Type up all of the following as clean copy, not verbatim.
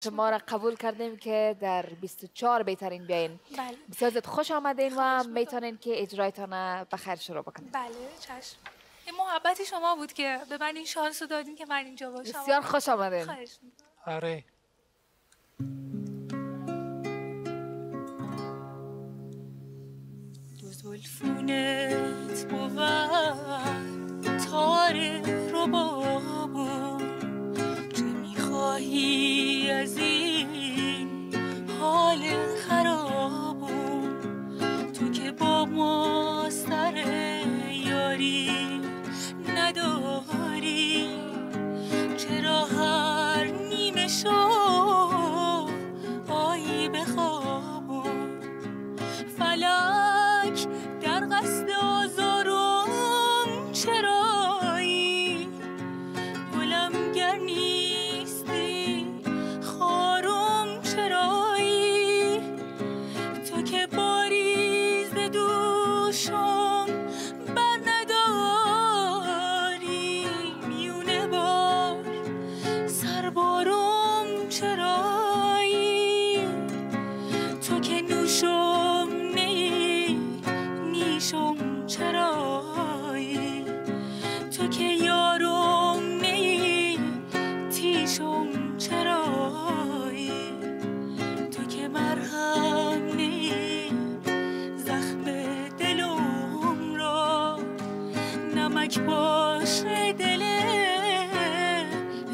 شما را قبول کردیم که در 24 بهترین بیاین. بله. بسیار زیاد خوش آمدین و میتونین که اجرایتان بخیر شروع بکنید. بله چشم. این محبت شما بود که به من این شانس رو دادین که من اینجا باشم. بسیار خوش آمدین. خواهش می‌کنم. آره. زلفونت بود تار ربابون، چه میخواهی از این حال خرابون؟ تو که با ما سر یاری نداری، چرا هر نیمه شو آیی بخوابون؟ فلک در قصد آزارم چرایی؟ گلم گر نیستی خارم چرایی؟ تو که باری ز دوشم بر نداری، میونه بار سربارم چرایی؟ تو که نوشم نیشم چرایی؟ تو که یارم نی تیشم چرایی؟ تو که مرهم نی زخم دلم را، نمک باشه دل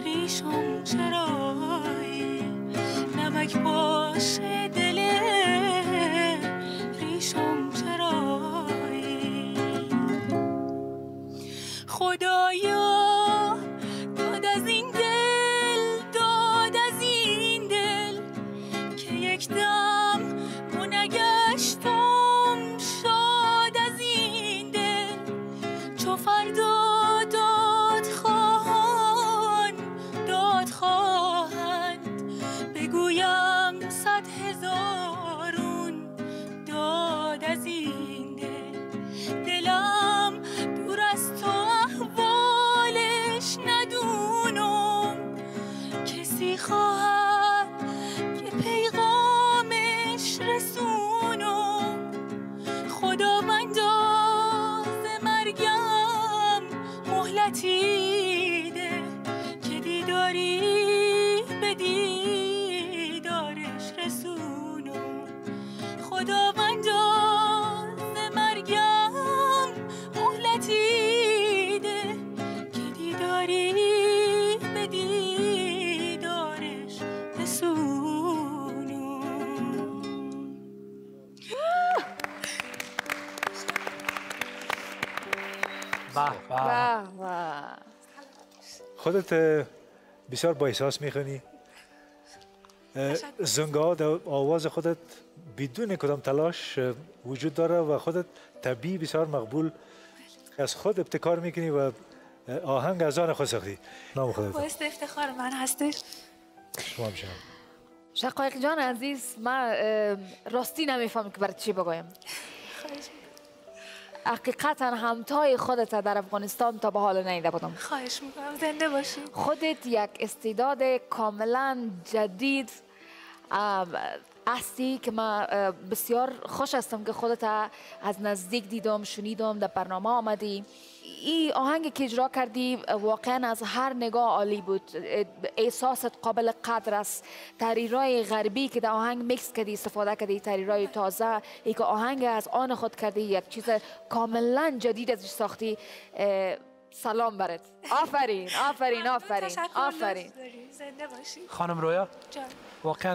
ریشم چرایی؟ نمک باشه دل ریشم چرایی؟ خدایا داد از این دل، داد از این دل، که یک دم منگشتم شاد از این دل. چو فردا داد خواهند بگویم 100,000 داد از این دل. دلم دور از تو احوالش ندونم، کسی خواهد که پیغامش رسونم. خداوندا ز مرگم مهلتی ده، که دیداری به دیدارش رسونم. خداوندا ز مرگم مهلتی ده، که دیداری به دیدارش رسونم. به به. خودت بسیار با احساس میخونی. زنگا در آواز خودت بدون کدام تلاش وجود داره و خودت طبیعی بسیار مقبول از خود ابتکار میکنی و آهنگ از آن خود ساختی. نام خودت. باعث افتخار من هستش. شما میشم. شقایق جان عزیز، من راستی نمیفهمم که برای چی بگویم. خواهش می‌کنم. حقیقتا همتای خودت در افغانستان تا به حال ندیده بودم. خواهش میکنم. زنده باشی. خودت یک استعداد کاملا جدید هستی که من بسیار خوش هستم که خودت از نزدیک دیدم، شنیدم، در برنامه آمدی. این آهنگی که اجرا کردی واقعا از هر نگاه عالی بود. احساست قابل قدر است. تحریرهای غربی که در آهنگ میکس کردی، استفاده کردی، تحریرهای تازه، ای که آهنگ از آن خود کردی، یک چیز کاملا جدید ازش ساختی. سلام برات. آفرین آفرین آفرین آفرین. زنده باشی. خانم رویا جان. واقعا